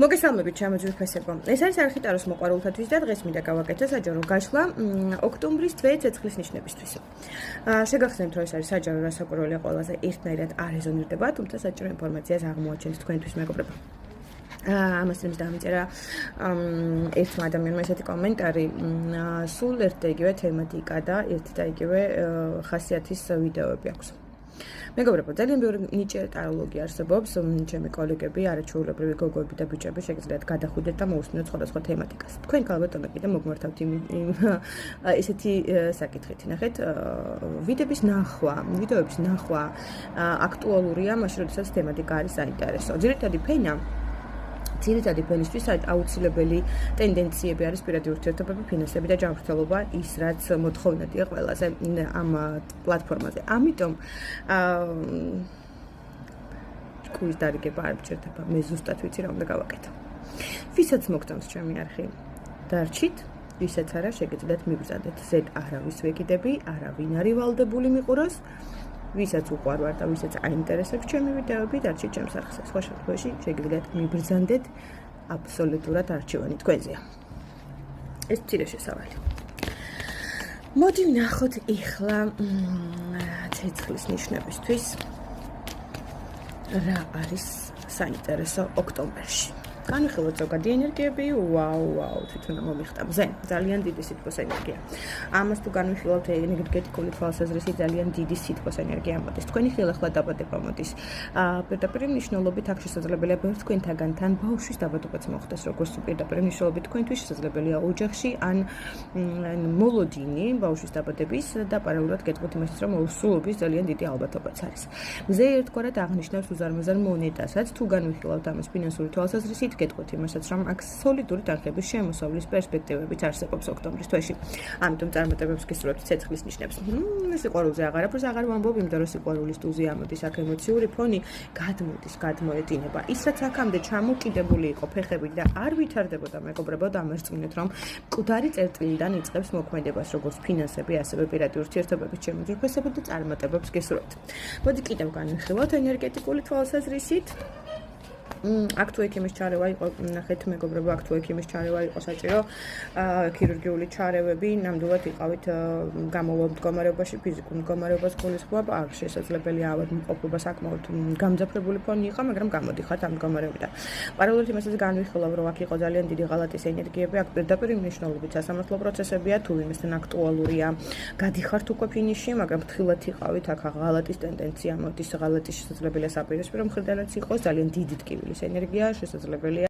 მოგესალმებით ჩემოძვირფესებო. ეს არის არხიტაროს მოყვარულთათვის და დღეს მინდა გავაკეთო საჯარო გაშლა ოქტომბრის თვე ცეცხლის ნიშნებისთვის. შეგახსენებთ, რომ ეს არის საჯარო რასაკვირველია ყველაზე ერთნაირად არ რეზონირდება, თუმცა საჭირო ინფორმაციას აღმოაჩენთ თქვენთვის მეგობრებო. ამას იმის დამიწერა ერთმა ადამიანმა ესეთი კომენტარი, სულ ერთ და იგივე თემატიკა და ერთ და იგივე ხასიათის ვიდეოები აქვს. მეგობრებო, ძალიან ბევრი ნიჭიერი ტაროლოგი არსებობს, ჩემი კოლეგები, არაჩვეულებრივი გოგოები და ბიჭები შეგიძლიათ გადახვიდეთ და მოусმინოთ სხვადასხვა თემატიკას. თქვენ ქალბატონო კიდე მოგმართავთ ესეთი საკითხით. ნახეთ, ვიდეოების ნახვა აქტუალურია, მაშინ როდესაც თემატიკა არის საინტერესო. ძირითადი ფენისთვის აუცილებელი ტენდენციები არის პირადი ურთიერთობები, ფინანსები და ჯანმრთელობა, ის რაც მოთხოვნადია ყველაზე ამ პლატფორმაზე. ამიტომ კუიზ დარიგება არ მჭირდება, მე ზუსტად ვიცი რა უნდა გავაკეთო. ვისაც მოგწონს ჩემი არხი, დარჩით, ვისაც არა, შეგიძლიათ მიბრძანდეთ. ზედ არავის ვეკიდები, არავინ არ ვალდებული მიყუროს. ვისაც უყვარვარ და ვისაც აინტერესებს ჩემი ვიდეოები, დარჩით ჩემს არხზე. სხვა შემთხვევაში შეგიძლიათ მიბრძანდეთ, აბსოლუტურად არჩევანი თქვენზეა. ეს მცირე შესავალი. მოდი ვნახოთ ეხლა ცეცხლის ნიშნებისთვის რა არის საინტერესო ოქტომბერში. განვიხილოთ ზოგადი ენერგიები, ვაუ, თვითონ მომიხტა. ძალიან დიდი სითბოს ენერგია. ამას თუ განვიხილოთ ენერგეტიკული თვალსაზრისით, ძალიან დიდი სითბოს ენერგია მოდის. თქვენი ხილახლა დაბადება მოდის. პირდაპირ მნიშვნელობით აქ შესაძლებელია ბევრ თქვენთაგან თან ბავშვის დაბადებაც მოხდეს, როგორც პირდაპირ მნიშვნელობით თქვენთვის შესაძლებელია ოჯახში ან მოლოდინი ბავშვის დაბადების და პარალელურად გეტყვით იმასაც, რომ სულობის ძალიან დიდი ალბათობაც არის. მზე ერთგვარად აღნიშნავს უზარმაზარ მონეტასაც, თუ განვიხილავთ ამას ფინანსური თვალსაზრისით, გეტყვით იმასაც, რომ აქ სოლიდური თანხების შემოსავლის პერსპექტივებიც არსებობს ოქტომბრის თვეში. ამიტომ წარმატებებს გისურვებთ ცეცხლის ნიშნებს. სიყვარულზე აღარაფერს აღარ ვამბობ, იმიტომ რომ სიყვარულის ტუზი ამოდის, აქ ემოციური ფონი გადმოდის, გადმოედინება. ის რაც აქამდე ჩამოკიდებული იყო ფეხებით და არ ვითარდებოდა, მეგობრებო, დამერწმუნეთ, რომ მკვდარი წერტილიდან იწყებს მოქმედებას, როგორც ფინანსები, ასევე პირადი ურთიერთობების შემოძვრფესება და წარმატებებს გისურვებთ. მოდი კიდევ განვიხილოთ ენერგეტიკული თვალსაზრისით. აქ თუ ექიმის ჩარევა იყო, ნახეთ მეგობრებო, აქ თუ ექიმის ჩარევა იყო საჭირო, ქირურგიული ჩარევები, ნამდვილად იყავით გამოვლო მდგომარეობაში, ფიზიკურ მდგომარეობას გულისხმობ, აქ შესაძლებელია ავადმყოფობა საკმაოდ გამძაფრებული ფონი იყო, მაგრამ გამოდიხართ ამ მდგომარეობიდან. პარალელურად იმასაც განვიხილავ, რომ აქ იყო ძალიან დიდი ღალატის ენერგიები, აქ პირდაპირ მნიშვნელობით სასამართლო პროცესებია, თუ იმასთან აქტუალურია, გადიხართ უკვე ფინიშში, მაგრამ ფრთხილად იყავით, აქ ღალატის ტენდენცია მოდის, ღალატის შესაძლებელია საპირისპირო მხრიდანაც იყოს, ძალიან დიდი ტკივილის ენერგია შესაძლებელია